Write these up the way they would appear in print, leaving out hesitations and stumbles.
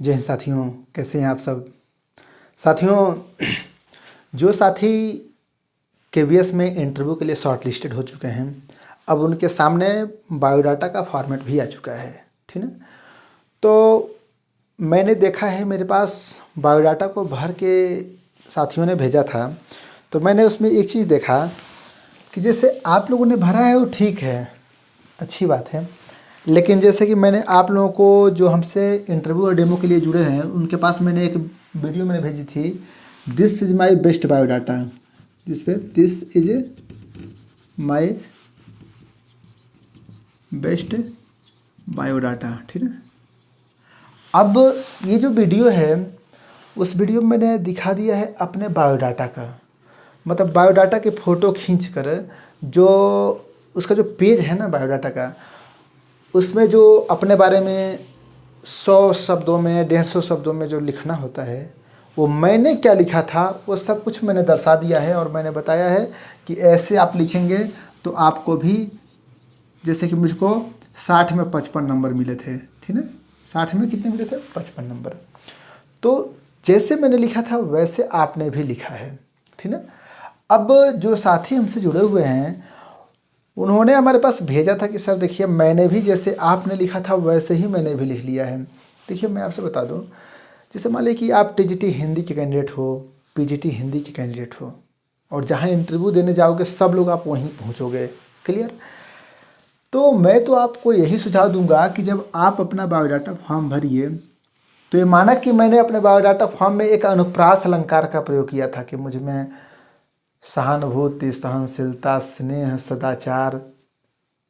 जय हिंद साथियों, कैसे हैं आप सब। साथियों, जो साथी केवीएस में इंटरव्यू के लिए शॉर्ट लिस्टेड हो चुके हैं, अब उनके सामने बायोडाटा का फॉर्मेट भी आ चुका है, ठीक है। तो मैंने देखा है, मेरे पास बायोडाटा को भर के साथियों ने भेजा था, तो मैंने उसमें एक चीज़ देखा कि जैसे आप लोगों ने भरा है वो ठीक है, अच्छी बात है, लेकिन जैसे कि मैंने आप लोगों को जो हमसे इंटरव्यू और डेमो के लिए जुड़े हैं उनके पास मैंने एक वीडियो मैंने भेजी थी, this is my best biodata, जिस पे this is my best biodata, ठीक है। अब ये जो वीडियो है उस वीडियो में मैंने दिखा दिया है अपने बायोडाटा का, मतलब बायोडाटा के फ़ोटो खींच कर जो उसका जो पेज है ना बायोडाटा का, उसमें जो अपने बारे में 100 शब्दों में 150 शब्दों में जो लिखना होता है, वो मैंने क्या लिखा था वो सब कुछ मैंने दर्शा दिया है। और मैंने बताया है कि ऐसे आप लिखेंगे तो आपको भी, जैसे कि मुझको 60 में 55 नंबर मिले थे, ठीक है। 60 में कितने मिले थे? 55 नंबर। तो जैसे मैंने लिखा था वैसे आपने भी लिखा है, ठीक है। अब जो साथी हमसे जुड़े हुए हैं उन्होंने हमारे पास भेजा था कि सर देखिए, मैंने भी जैसे आपने लिखा था वैसे ही मैंने भी लिख लिया है। देखिए, मैं आपसे बता दूं, जैसे मान लीजिए कि आप टीजीटी हिंदी के कैंडिडेट हो, पीजीटी हिंदी के कैंडिडेट हो, और जहां इंटरव्यू देने जाओगे सब लोग आप वहीं पहुंचोगे, क्लियर। तो मैं तो आपको यही सुझाव दूंगा कि जब आप अपना बायोडाटा फॉर्म भरिए तो ये माना कि मैंने अपने बायोडाटा फॉर्म में एक अनुप्रास अलंकार का प्रयोग किया था कि मुझ में सहानुभूति, सहनशीलता, स्नेह, सदाचार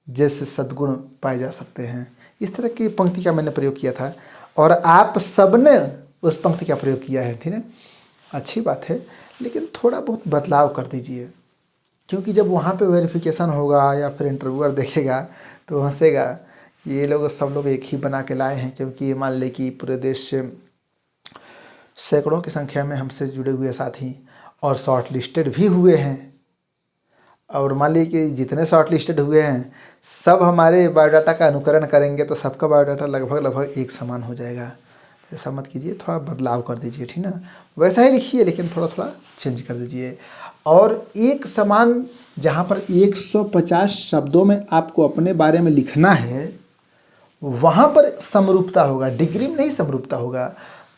जैसे सद्गुण पाए जा सकते हैं। इस तरह की पंक्ति का मैंने प्रयोग किया था और आप सबने उस पंक्ति का प्रयोग किया है, ठीक है। अच्छी बात है, लेकिन थोड़ा बहुत बदलाव कर दीजिए, क्योंकि जब वहाँ पे वेरिफिकेशन होगा या फिर इंटरव्यूअर देखेगा तो हंसेगा कि ये लोग सब लोग एक ही बना के लाए हैं। क्योंकि मान लें कि पूरे देश से सैकड़ों की संख्या में हमसे जुड़े हुए साथी और शॉर्ट लिस्टेड भी हुए हैं, और मान लीजिए कि जितने शॉर्ट लिस्टेड हुए हैं सब हमारे बायोडाटा का अनुकरण करेंगे तो सबका बायोडाटा लगभग एक समान हो जाएगा। ऐसा मत कीजिए, थोड़ा बदलाव कर दीजिए, ठीक ना। वैसा ही लिखिए लेकिन थोड़ा थोड़ा चेंज कर दीजिए। और एक समान जहाँ पर 150 शब्दों में आपको अपने बारे में लिखना है वहाँ पर समरूपता होगा, डिग्री में नहीं समरूपता होगा।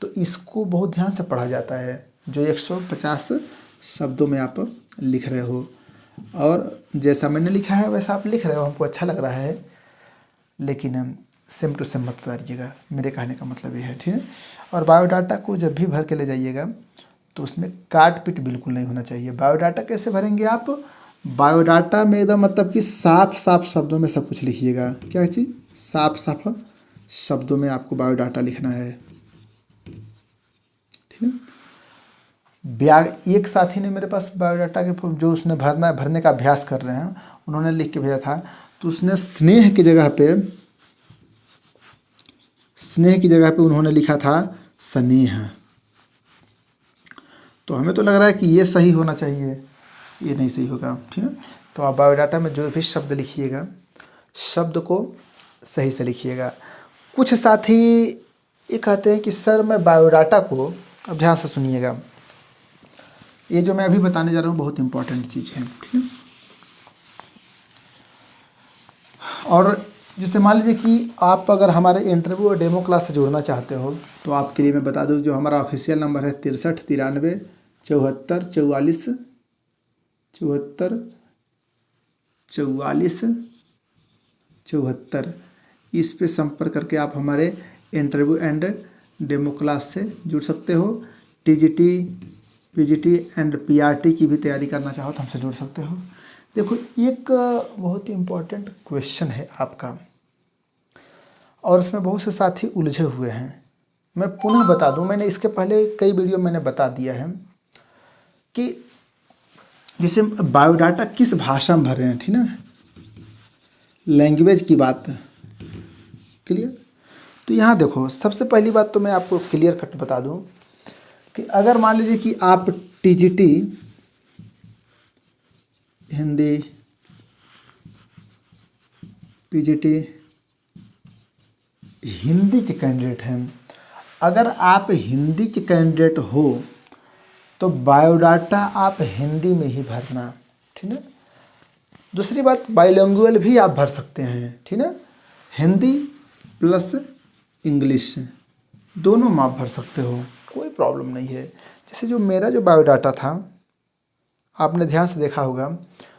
तो इसको बहुत ध्यान से पढ़ा जाता है, जो 150 शब्दों में आप लिख रहे हो, और जैसा मैंने लिखा है वैसा आप लिख रहे हो, हमको अच्छा लग रहा है, लेकिन सेम टू सेम मत उतारिएगा, मेरे कहने का मतलब ये है, ठीक है। और बायोडाटा को जब भी भर के ले जाइएगा तो उसमें काट पीट बिल्कुल नहीं होना चाहिए। बायोडाटा कैसे भरेंगे आप? बायोडाटा में एकदम मतलब कि साफ साफ शब्दों में सब कुछ लिखिएगा। क्या चीज़? साफ साफ शब्दों में आपको बायोडाटा लिखना है, ठीक है। एक साथी ने मेरे पास बायोडाटा के जो उसने भरने का अभ्यास कर रहे हैं उन्होंने लिख के भेजा था, तो उसने स्नेह की जगह पे उन्होंने लिखा था स्नेह। तो हमें तो लग रहा है कि ये सही होना चाहिए, ये नहीं सही होगा, ठीक है। तो आप बायोडाटा में जो भी शब्द लिखिएगा शब्द को सही से लिखिएगा। कुछ साथी ये कहते हैं कि सर मैं बायोडाटा को, अब ध्यान से सुनिएगा, ये जो मैं अभी बताने जा रहा हूँ बहुत इंपॉर्टेंट चीज़ है, ठीक है। और जैसे मान लीजिए कि आप अगर हमारे इंटरव्यू और डेमो क्लास से जुड़ना चाहते हो तो आपके लिए मैं बता दूं, जो हमारा ऑफिशियल नंबर है 63 93 74 44 74 44 74, इस पे संपर्क करके आप हमारे इंटरव्यू एंड डेमो क्लास से जुड़ सकते हो। टीजीटी, पीजीटी एंड पीआरटी की भी तैयारी करना चाहो तो हमसे जुड़ सकते हो। देखो, एक बहुत ही इम्पोर्टेंट क्वेश्चन है आपका और उसमें बहुत से साथी उलझे हुए हैं। मैं पुनः बता दूं, मैंने इसके पहले कई वीडियो मैंने बता दिया है कि जैसे बायोडाटा किस भाषा में भर रहे हैं, ठीक ना, लैंग्वेज की बात, क्लियर। तो यहाँ देखो, सबसे पहली बात तो मैं आपको क्लियर कट बता दूं कि अगर मान लीजिए कि आप टीजीटी हिंदी, पीजीटी हिंदी के कैंडिडेट हैं अगर आप हिंदी के कैंडिडेट हो तो बायोडाटा आप हिंदी में ही भरना, ठीक है। दूसरी बात, बाइलिंगुअल भी आप भर सकते हैं, ठीक है। हिंदी प्लस इंग्लिश दोनों में आप भर सकते हो, कोई प्रॉब्लम नहीं है। जैसे जो मेरा जो बायोडाटा था, आपने ध्यान से देखा होगा,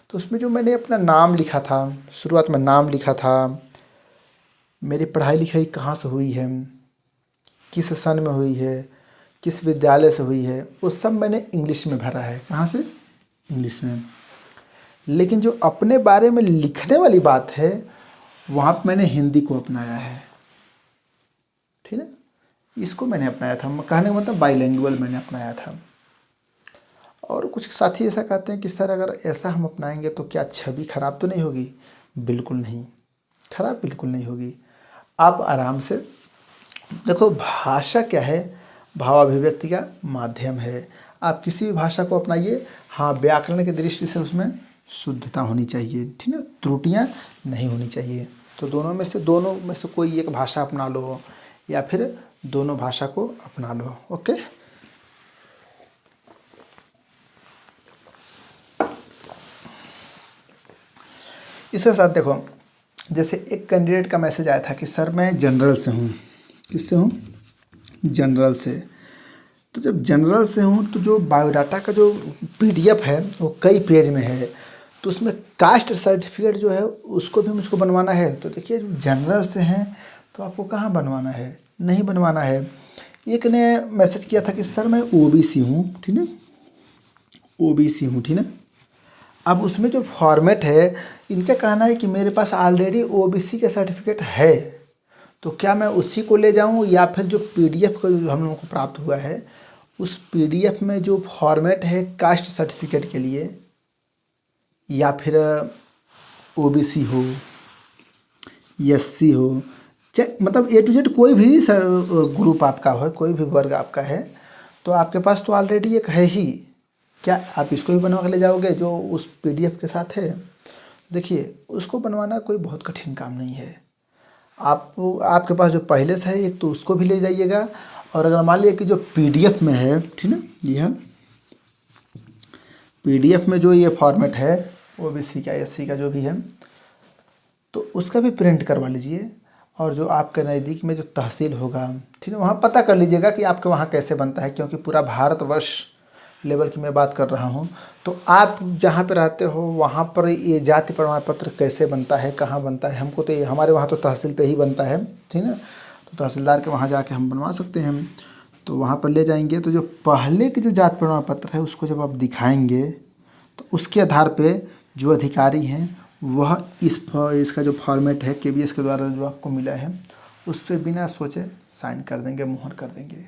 तो उसमें जो मैंने अपना नाम लिखा था, शुरुआत में नाम लिखा था, मेरी पढ़ाई लिखाई कहाँ से हुई है, किस सन में हुई है, किस विद्यालय से हुई है, वो सब मैंने इंग्लिश में भरा है। कहाँ से? इंग्लिश में। लेकिन जो अपने बारे में लिखने वाली बात है, वहाँ पर मैंने हिंदी को अपनाया है, ठीक है। इसको मैंने अपनाया था, कहने का मतलब बाइलिंगुअल मैंने अपनाया था। और कुछ साथी ऐसा कहते हैं कि सर अगर ऐसा हम अपनाएंगे तो क्या छवि खराब तो नहीं होगी? बिल्कुल नहीं, खराब बिल्कुल नहीं होगी। आप आराम से देखो, भाषा क्या है? भाव अभिव्यक्ति का माध्यम है। आप किसी भी भाषा को अपनाइए, हाँ, व्याकरण की दृष्टि से उसमें शुद्धता होनी चाहिए, ठीक है, त्रुटियाँ नहीं होनी चाहिए। तो दोनों में से कोई एक भाषा अपना लो, या फिर दोनों भाषा को अपना लो। ओके, इसके साथ देखो, जैसे एक कैंडिडेट का मैसेज आया था कि सर मैं जनरल से हूँ। किससे हूँ? जनरल से। तो जब जनरल से हूँ तो जो बायोडाटा का जो पीडीएफ है वो कई पेज में है, तो उसमें कास्ट सर्टिफिकेट जो है उसको भी मुझको बनवाना है। तो देखिए, जनरल से हैं तो आपको कहाँ बनवाना है? नहीं बनवाना है। एक ने मैसेज किया था कि सर मैं ओबीसी हूँ, ठीक है, ओबीसी हूँ, ठीक है। अब उसमें जो फॉर्मेट है, इनका कहना है कि मेरे पास ऑलरेडी ओबीसी का सर्टिफिकेट है, तो क्या मैं उसी को ले जाऊं, या फिर जो पीडीएफ को जो हम लोगों को प्राप्त हुआ है, उस पीडीएफ में जो फॉर्मेट है कास्ट सर्टिफिकेट के लिए, या फिर ओबीसी हो, एससी हो, चाहे मतलब ए टू जेड कोई भी ग्रुप आपका हो, कोई भी वर्ग आपका है, तो आपके पास तो ऑलरेडी एक है ही, क्या आप इसको भी बनवा के ले जाओगे जो उस पीडीएफ के साथ है? देखिए, उसको बनवाना कोई बहुत कठिन काम नहीं है। आपके पास जो पहले से है, एक तो उसको भी ले जाइएगा, और अगर मान लिया कि जो पीडीएफ में है, ठीक है, यह पीडीएफ में जो ये फॉर्मेट है ओबीसी का, एससी का जो भी है, तो उसका भी प्रिंट करवा लीजिए। और जो आपके नज़दीक में जो तहसील होगा, ठीक है, वहाँ पता कर लीजिएगा कि आपके वहाँ कैसे बनता है, क्योंकि पूरा भारतवर्ष लेवल की मैं बात कर रहा हूँ। तो आप जहाँ पे रहते हो वहाँ पर ये जाति प्रमाण पत्र कैसे बनता है, कहाँ बनता है? हमको तो हमारे वहाँ तो तहसील पे ही बनता है, ठीक है। तो तहसीलदार के वहाँ जाके हम बनवा सकते हैं। तो वहाँ पर ले जाएंगे, तो जो पहले की जो जाति प्रमाण पत्र है उसको जब आप दिखाएंगे, तो उसके आधार पर जो अधिकारी हैं वह इसका जो फॉर्मेट है केबीएस के द्वारा जो आपको मिला है, उस पर बिना सोचे साइन कर देंगे, मुहर कर देंगे।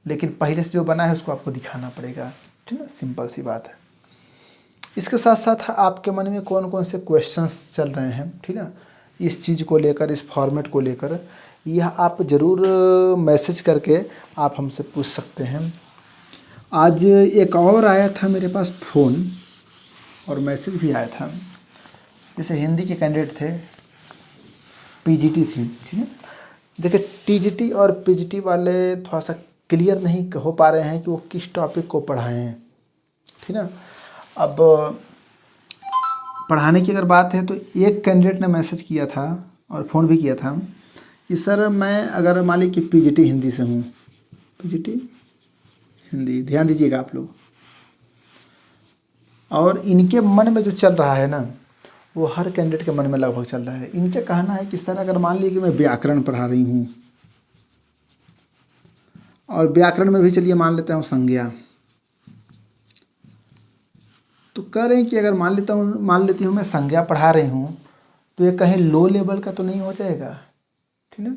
लेकिन पहले से जो बना है उसको आपको दिखाना पड़ेगा, ठीक है, सिंपल सी बात है। इसके साथ साथ आपके मन में कौन कौन से क्वेश्चंस चल रहे हैं, ठीक है, इस चीज़ को लेकर, इस फॉर्मेट को लेकर, यह आप ज़रूर मैसेज करके आप हमसे पूछ सकते हैं। आज एक और आया था मेरे पास फ़ोन और मैसेज भी आया था, जैसे हिंदी के कैंडिडेट थे, पीजीटी थी, ठीक है। देखिए, टीजीटी और पीजीटी वाले थोड़ा सा क्लियर नहीं हो पा रहे हैं कि वो किस टॉपिक को पढ़ाएं, ठीक है। अब पढ़ाने की अगर बात है तो एक कैंडिडेट ने मैसेज किया था और फ़ोन भी किया था कि सर मैं अगर मान ली कि पीजीटी हिंदी से हूँ, पीजीटी हिंदी, ध्यान दीजिएगा आप लोग, और इनके मन में जो चल रहा है ना, वो हर कैंडिडेट के मन में लगभग चल रहा है। इनका कहना है कि सर अगर मान लीजिए कि मैं व्याकरण पढ़ा रही हूँ, और व्याकरण में भी चलिए मान लेता हूँ संज्ञा, तो कह रहे हैं कि अगर मान लेती हूँ मैं संज्ञा पढ़ा रही हूँ, तो ये कहीं लो लेवल का तो नहीं हो जाएगा, ठीक है।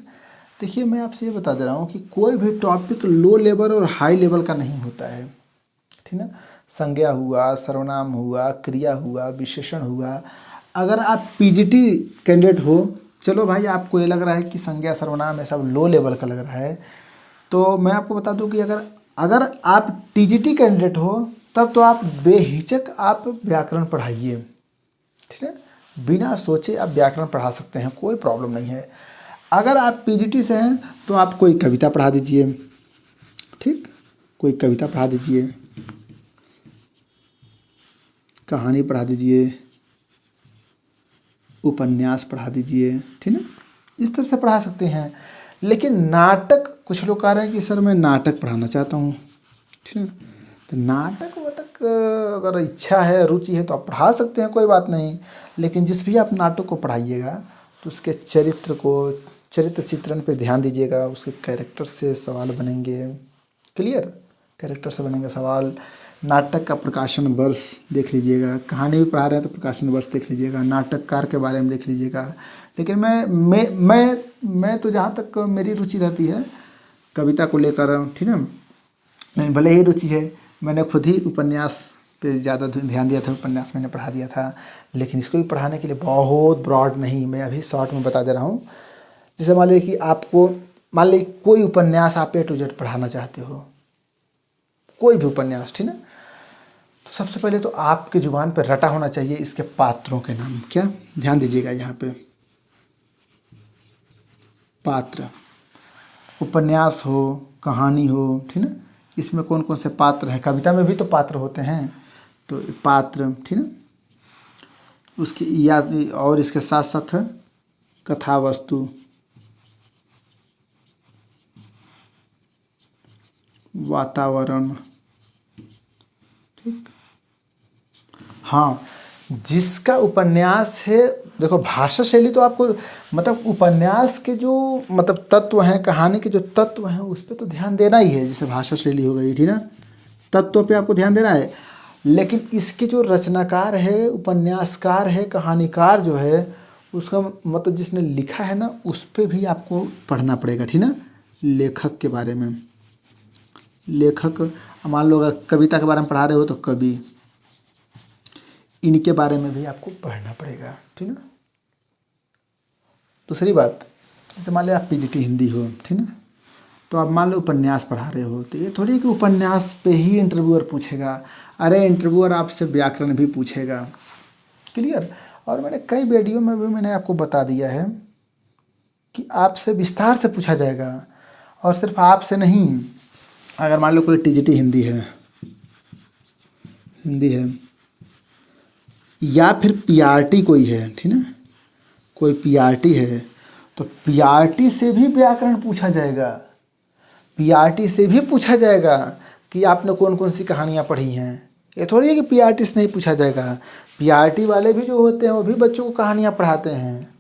देखिए, मैं आपसे ये बता दे रहा हूँ कि कोई भी टॉपिक लो लेवल और हाई लेवल का नहीं होता है, ठीक है। संज्ञा हुआ, सर्वनाम हुआ, क्रिया हुआ, विशेषण हुआ। अगर आप पीजीटी कैंडिडेट हो, चलो भाई आपको ये लग रहा है कि संज्ञा सर्वनाम ये सब लो लेवल का लग रहा है, तो मैं आपको बता दूं कि अगर आप टीजीटी कैंडिडेट हो, तब तो आप बेहिचक आप व्याकरण पढ़ाइए, ठीक है, बिना सोचे आप व्याकरण पढ़ा सकते हैं, कोई प्रॉब्लम नहीं है। अगर आप पीजीटी से हैं तो आप कोई कविता पढ़ा दीजिए, ठीक, कोई कविता पढ़ा दीजिए, कहानी पढ़ा दीजिए, उपन्यास पढ़ा दीजिए, ठीक है, इस तरह से पढ़ा सकते हैं। लेकिन नाटक, कुछ लोग कह रहे हैं कि सर मैं नाटक पढ़ाना चाहता हूँ, ठीक है, तो नाटक वाटक अगर इच्छा है, रुचि है तो आप पढ़ा सकते हैं, कोई बात नहीं। लेकिन जिस भी आप नाटक को पढ़ाइएगा तो उसके चरित्र चित्रण पे ध्यान दीजिएगा, उसके कैरेक्टर से सवाल बनेंगे, क्लियर, कैरेक्टर से बनेंगे सवाल। नाटक का प्रकाशन वर्ष देख लीजिएगा, कहानी भी पढ़ा रहे हैं तो प्रकाशन वर्ष देख लीजिएगा, नाटककार के बारे में देख लीजिएगा। लेकिन मैं तो जहाँ तक मेरी रुचि रहती है कविता को लेकर, ठीक है, मैं भले ही रुचि है, मैंने खुद ही उपन्यास पे ज़्यादा ध्यान दिया था, उपन्यास मैंने पढ़ा दिया था। लेकिन इसको भी पढ़ाने के लिए बहुत ब्रॉड नहीं, मैं अभी शॉर्ट में बता दे रहा हूँ। जैसे मान लीजिए कि आपको, मान लीजिए कोई उपन्यास आप A to Z पढ़ाना चाहते हो, कोई भी उपन्यास, ठीक है, तो सबसे पहले तो आपके जुबान पर रटा होना चाहिए इसके पात्रों के नाम। क्या, ध्यान दीजिएगा यहाँ पे, पात्र, उपन्यास हो, कहानी हो, ठीक है, इसमें कौन कौन से पात्र हैं, कविता में भी तो पात्र होते हैं, तो पात्र, ठीक है, उसकी याद, और इसके साथ साथ कथा वस्तु, वातावरण, ठीक, हाँ, जिसका उपन्यास है, देखो भाषा शैली तो आपको, मतलब उपन्यास के जो मतलब तत्व हैं, कहानी के जो तत्व हैं उस पर तो ध्यान देना ही है। जैसे भाषा शैली हो गई, ठीक ना, तत्व पे आपको ध्यान देना है। लेकिन इसके जो रचनाकार है, उपन्यासकार है, कहानीकार जो है, उसका मतलब जिसने लिखा है ना, उस पर भी आपको पढ़ना पड़ेगा, ठीक ना, लेखक के बारे में। लेखक, मान लो अगर कविता के बारे में पढ़ा रहे हो तो कवि, इनके बारे में भी आपको पढ़ना पड़ेगा, ठीक ना। दूसरी बात, जैसे मान लो आप पीजीटी हिंदी हो, ठीक ना, तो आप मान लो उपन्यास पढ़ा रहे हो, तो ये थोड़ी है कि उपन्यास पे ही इंटरव्यूअर पूछेगा, अरे इंटरव्यूअर आपसे व्याकरण भी पूछेगा, क्लियर। और मैंने कई वीडियो में भी मैंने आपको बता दिया है कि आपसे विस्तार से पूछा जाएगा, और सिर्फ आपसे नहीं, अगर मान लो कोई टीजीटी हिंदी है या फिर पीआरटी कोई है, ठीक ना, कोई पीआरटी है, तो पीआरटी से भी व्याकरण पूछा जाएगा, पीआरटी से भी पूछा जाएगा कि आपने कौन कौन सी कहानियाँ पढ़ी हैं। ये थोड़ी है कि पीआरटी से नहीं पूछा जाएगा, पीआरटी वाले भी जो होते हैं वो भी बच्चों को कहानियाँ पढ़ाते हैं,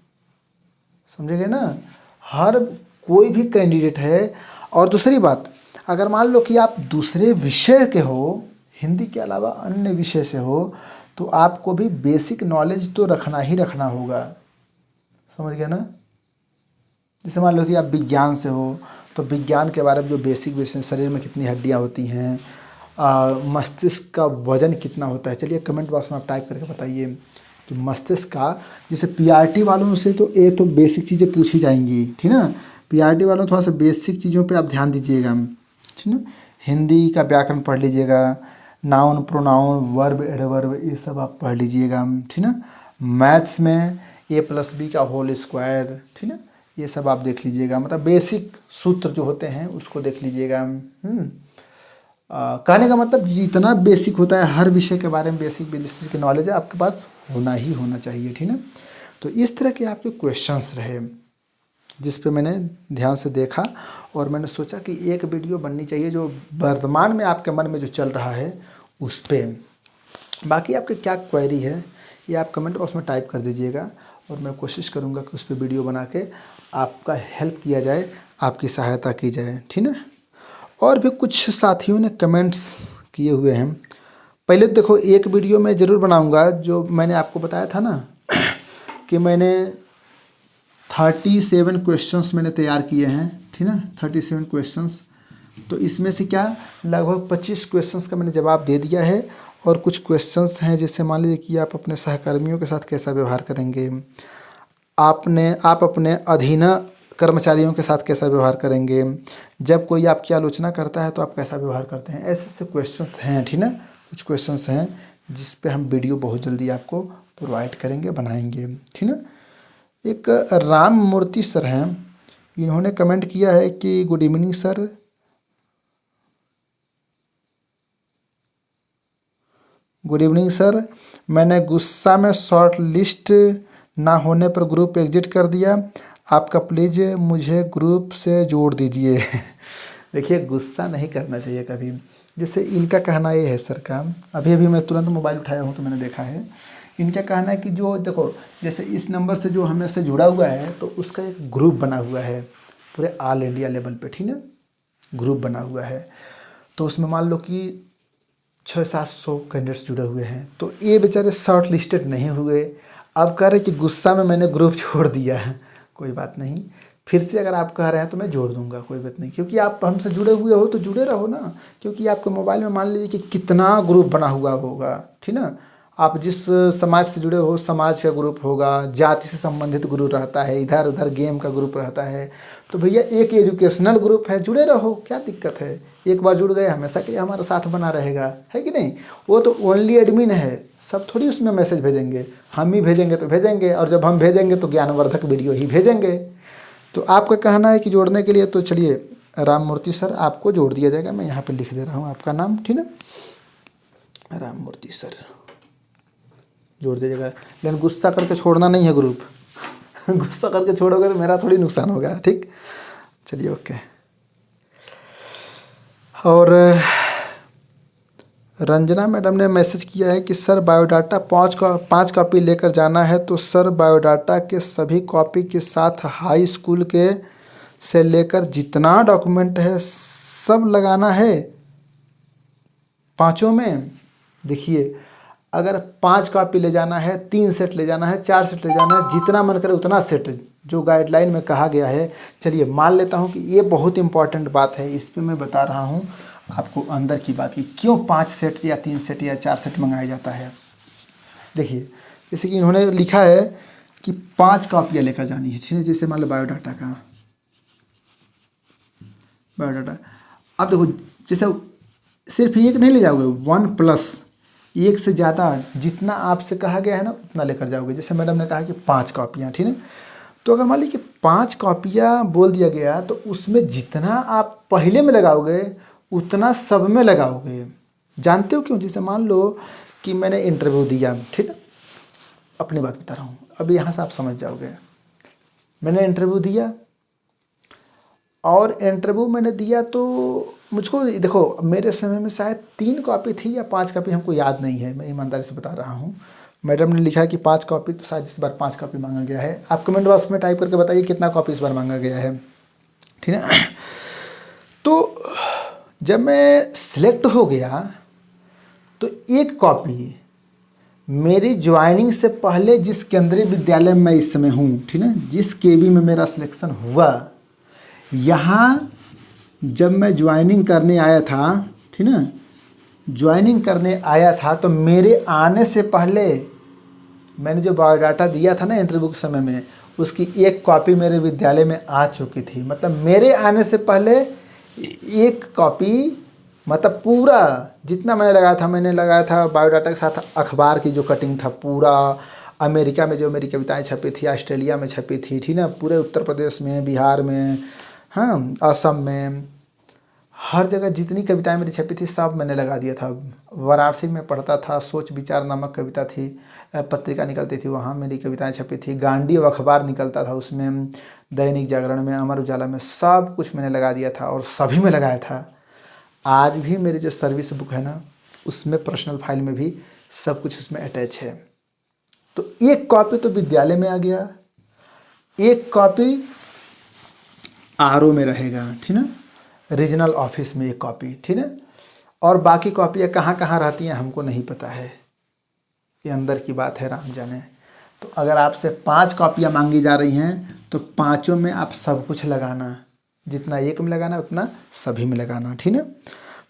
समझेंगे ना, हर कोई भी कैंडिडेट है। और दूसरी बात, अगर मान लो कि आप दूसरे विषय के हो, हिंदी के अलावा अन्य विषय से हो, तो आपको भी बेसिक नॉलेज तो रखना ही रखना होगा, समझ गए ना। जैसे मान लो कि आप विज्ञान से हो, तो विज्ञान के बारे में जो बेसिक शरीर में कितनी हड्डियां होती हैं, मस्तिष्क का वजन कितना होता है, चलिए कमेंट बॉक्स में आप टाइप करके बताइए कि मस्तिष्क का, जैसे पीआरटी वालों से तो ये तो बेसिक चीज़ें पूछी जाएंगी, ठीक ना, पीआरटी वालों थोड़ा सा बेसिक चीज़ों पे आप ध्यान दीजिएगा, ठीक ना। हिंदी का व्याकरण पढ़ लीजिएगा, नाउन, प्रोनाउन, वर्ब, एडवर्ब, ये सब आप पढ़ लीजिएगा, ठीक ना। मैथ्स में A+B का होल स्क्वायर, ठीक ना, ये सब आप देख लीजिएगा, मतलब बेसिक सूत्र जो होते हैं उसको देख लीजिएगा। कहने का मतलब जितना बेसिक होता है हर विषय के बारे में बेसिक की नॉलेज है आपके पास होना ही होना चाहिए, ठीक ना। तो इस तरह के आपके क्वेश्चंस रहे जिस पे मैंने ध्यान से देखा, और मैंने सोचा कि एक वीडियो बननी चाहिए जो वर्तमान में आपके मन में जो चल रहा है उस पर। बाकी आपके क्या क्वेरी है ये आप कमेंट बॉक्स में टाइप कर दीजिएगा, और मैं कोशिश करूँगा कि उस पर वीडियो बना के आपका हेल्प किया जाए, आपकी सहायता की जाए, ठीक है। और भी कुछ साथियों ने कमेंट्स किए हुए हैं। पहले तो देखो, एक वीडियो मैं ज़रूर बनाऊंगा, जो मैंने आपको बताया था ना कि मैंने 37 क्वेश्चंस मैंने तैयार किए हैं, ठीक ना, 37 क्वेश्चंस। तो इसमें से क्या लगभग 25 क्वेश्चंस का मैंने जवाब दे दिया है, और कुछ क्वेश्चंस हैं जैसे मान लीजिए कि आप अपने सहकर्मियों के साथ कैसा व्यवहार करेंगे, आप अपने अधीन कर्मचारियों के साथ कैसा व्यवहार करेंगे, जब कोई आपकी आलोचना करता है तो आप कैसा व्यवहार करते हैं, ऐसे ऐसे क्वेश्चंस हैं, ठीक ना। कुछ क्वेश्चंस हैं जिस पे हम वीडियो बहुत जल्दी आपको प्रोवाइड करेंगे, बनाएंगे, ठीक ना। एक राम मूर्ति सर हैं, इन्होंने कमेंट किया है कि good evening sir, good evening sir, मैंने गुस्सा में शॉर्ट लिस्ट ना होने पर ग्रुप एग्जिट कर दिया, आपका प्लीज़ मुझे ग्रुप से जोड़ दीजिए। देखिए, गुस्सा नहीं करना चाहिए कभी। जैसे इनका कहना ये है सर का, अभी अभी मैं तुरंत मोबाइल उठाया हूँ तो मैंने देखा है, इनका कहना है कि जो देखो, जैसे इस नंबर से जो हमें से जुड़ा हुआ है तो उसका एक ग्रुप बना हुआ है पूरे ऑल इंडिया लेवल पे, ठीक है, ग्रुप बना हुआ है। तो उसमें मान लो कि 600-700 कैंडिडेट्स जुड़े हुए हैं, तो ये बेचारे शॉर्ट लिस्टेड नहीं हुए। अब कह रहे कि गुस्सा में मैंने ग्रुप छोड़ दिया है। कोई बात नहीं, फिर से अगर आप कह रहे हैं तो मैं जोड़ दूंगा, कोई बात नहीं, क्योंकि आप हमसे जुड़े हुए हो तो जुड़े रहो ना। क्योंकि आपके मोबाइल में मान लीजिए कि कितना ग्रुप बना हुआ होगा, ठीक ना। आप जिस समाज से जुड़े हो, समाज का ग्रुप होगा, जाति से संबंधित ग्रुप रहता है, इधर उधर गेम का ग्रुप रहता है। तो भैया एक एजुकेशनल ग्रुप है, जुड़े रहो, क्या दिक्कत है। एक बार जुड़ गए हमेशा के लिए हमारा साथ बना रहेगा, है कि नहीं। वो तो ओनली एडमिन है, सब थोड़ी उसमें मैसेज भेजेंगे, हम ही भेजेंगे तो भेजेंगे, और जब हम भेजेंगे तो ज्ञानवर्धक वीडियो ही भेजेंगे। तो आपका कहना है कि जोड़ने के लिए, तो चलिए राम मूर्ति सर आपको जोड़ दिया जाएगा। मैं यहाँ पे लिख दे रहा हूँ आपका नाम, ठीक है, राम मूर्ति सर जोड़ दीजिएगा। लेकिन गुस्सा करके छोड़ना नहीं है ग्रुप। गुस्सा करके छोड़ोगे तो मेरा थोड़ी नुकसान होगा, ठीक। चलिए ओके। और रंजना मैडम ने मैसेज किया है कि सर बायोडाटा 5 कॉपी लेकर जाना है, तो सर बायोडाटा के सभी कॉपी के साथ हाई स्कूल के से लेकर जितना डॉक्यूमेंट है सब लगाना है 5 में। देखिए, अगर 5 कॉपी ले जाना है, 3 सेट ले जाना है, 4 सेट ले जाना है, जितना मन करे उतना सेट, जो गाइडलाइन में कहा गया है। चलिए मान लेता हूँ कि ये बहुत इंपॉर्टेंट बात है, इस पर मैं बता रहा हूँ आपको अंदर की बात, की क्यों 5 सेट या 3 सेट या 4 सेट मंगाया जाता है। देखिए, जैसे कि इन्होंने लिखा है कि 5 कॉपियाँ लेकर जानी है, जैसे मान लो बायोडाटा का, बायोडाटा। अब देखो, जैसे सिर्फ एक नहीं ले जाओगे, 1+ एक से ज़्यादा जितना आपसे कहा गया है ना उतना लेकर जाओगे। जैसे मैडम ने कहा कि 5 कॉपियाँ, ठीक है। तो अगर मान लीजिए कि 5 कॉपियाँ बोल दिया गया, तो उसमें जितना आप पहले में लगाओगे उतना सब में लगाओगे। जानते हो क्यों? जैसे मान लो कि मैंने इंटरव्यू दिया, ठीक है, अपनी बात बता रहा हूँ, अभी यहाँ से आप समझ जाओगे। मैंने इंटरव्यू दिया, और इंटरव्यू मैंने दिया तो मुझको, देखो मेरे समय में शायद 3 कॉपी थी या 5 कॉपी, हमको याद नहीं है, मैं ईमानदारी से बता रहा हूँ। मैडम ने लिखा है कि 5 कॉपी, तो शायद इस बार 5 कॉपी मांगा गया है। आप कमेंट बॉक्स में टाइप करके बताइए कितना कॉपी इस बार मांगा गया है, ठीक है। तो जब मैं सिलेक्ट हो गया तो 1 कॉपी मेरी ज्वाइनिंग से पहले जिस केंद्रीय विद्यालय में मैं इस समय हूँ, ठीक है, जिस केवी में मेरा सिलेक्शन हुआ, यहाँ जब मैं ज्वाइनिंग करने आया था, ठीक ना, ज्वाइनिंग करने आया था, तो मेरे आने से पहले मैंने जो बायोडाटा दिया था ना इंटरव्यू के समय में, उसकी 1 कॉपी मेरे विद्यालय में आ चुकी थी। मतलब मेरे आने से पहले 1 कॉपी, मतलब पूरा जितना मैंने लगाया था बायोडाटा के साथ अखबार की जो कटिंग था, पूरा अमेरिका में जो मेरी कविताएं छपी थी, ऑस्ट्रेलिया में छपी थी, ठीक ना, पूरे उत्तर प्रदेश में, बिहार में, हाँ, असम में, हर जगह जितनी कविताएं मेरी छपी थी सब मैंने लगा दिया था। वाराणसी में पढ़ता था, सोच विचार नामक कविता थी, पत्रिका निकलती थी, वहाँ मेरी कविताएं छपी थी। गांधी अखबार निकलता था, उसमें दैनिक जागरण में, अमर उजाला में, सब कुछ मैंने लगा दिया था और सभी में लगाया था। आज भी मेरी जो सर्विस बुक है ना, उसमें पर्सनल फाइल में भी सब कुछ उसमें अटैच है। तो 1 कॉपी तो विद्यालय में आ गया, 1 कॉपी आरओ में रहेगा, ठीक ना, रीजनल ऑफिस में 1 कॉपी, ठीक है। और बाकी कॉपियाँ कहाँ कहाँ रहती हैं हमको नहीं पता है, ये अंदर की बात है, राम जाने। तो अगर आपसे 5 कॉपियाँ मांगी जा रही हैं तो 5 में आप सब कुछ लगाना, जितना 1 में लगाना उतना सभी में लगाना, ठीक है।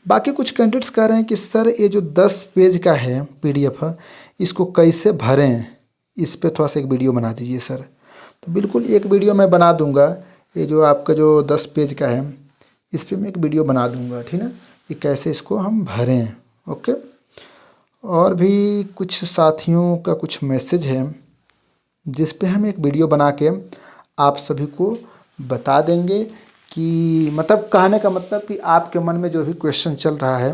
बाकी कुछ कैंडिडेट्स कह रहे हैं कि सर ये जो 10 पेज का है PDF, इसको कैसे भरें, इस पर थोड़ा सा एक वीडियो बना दीजिए सर। तो बिल्कुल एक वीडियो मैं बना दूंगा, ये जो आपका जो 10 पेज का है इस पर मैं एक वीडियो बना दूंगा, ठीक है, कि कैसे इसको हम भरें, ओके। और भी कुछ साथियों का कुछ मैसेज है जिस पे हम एक वीडियो बना के आप सभी को बता देंगे कि मतलब कहने का मतलब कि आपके मन में जो भी क्वेश्चन चल रहा है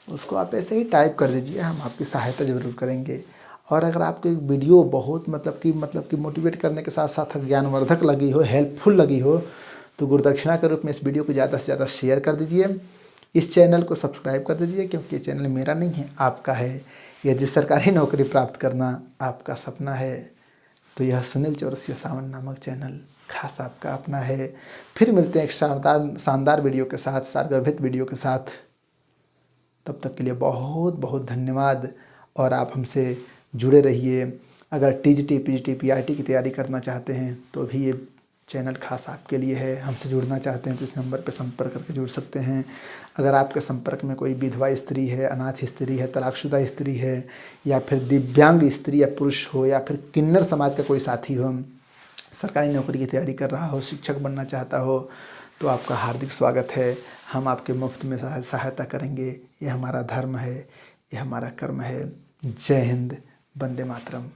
उसको आप ऐसे ही टाइप कर दीजिए, हम आपकी सहायता ज़रूर करेंगे। और अगर आपको वीडियो बहुत मतलब कि मोटिवेट करने के साथ साथ ज्ञानवर्धक लगी हो, हेल्पफुल लगी हो, तो गुरुदक्षिणा के रूप में इस वीडियो को ज़्यादा से ज़्यादा शेयर कर दीजिए। इस चैनल को सब्सक्राइब कर दीजिए, क्योंकि ये चैनल मेरा नहीं है, आपका है। यदि सरकारी नौकरी प्राप्त करना आपका सपना है तो यह सुनील चौरसिया सावन नामक चैनल खास आपका अपना है। फिर मिलते हैं एक शानदार वीडियो के साथ, सारगर्भित वीडियो के साथ। तब तक के लिए बहुत बहुत धन्यवाद। और आप हमसे जुड़े रहिए। अगर टीजीटी, पीजीटी, पीआरटी की तैयारी करना चाहते हैं तो भी ये चैनल खास आपके लिए है। हमसे जुड़ना चाहते हैं तो इस नंबर पर संपर्क करके जुड़ सकते हैं। अगर आपके संपर्क में कोई विधवा स्त्री है, अनाथ स्त्री है, तलाकशुदा स्त्री है, या फिर दिव्यांग स्त्री या पुरुष हो, या फिर किन्नर समाज का कोई साथी हो, सरकारी नौकरी की तैयारी कर रहा हो, शिक्षक बनना चाहता हो, तो आपका हार्दिक स्वागत है। हम आपके मुफ्त में सहायता करेंगे। ये हमारा धर्म है, ये हमारा कर्म है। जय हिंद, वंदे मातरम।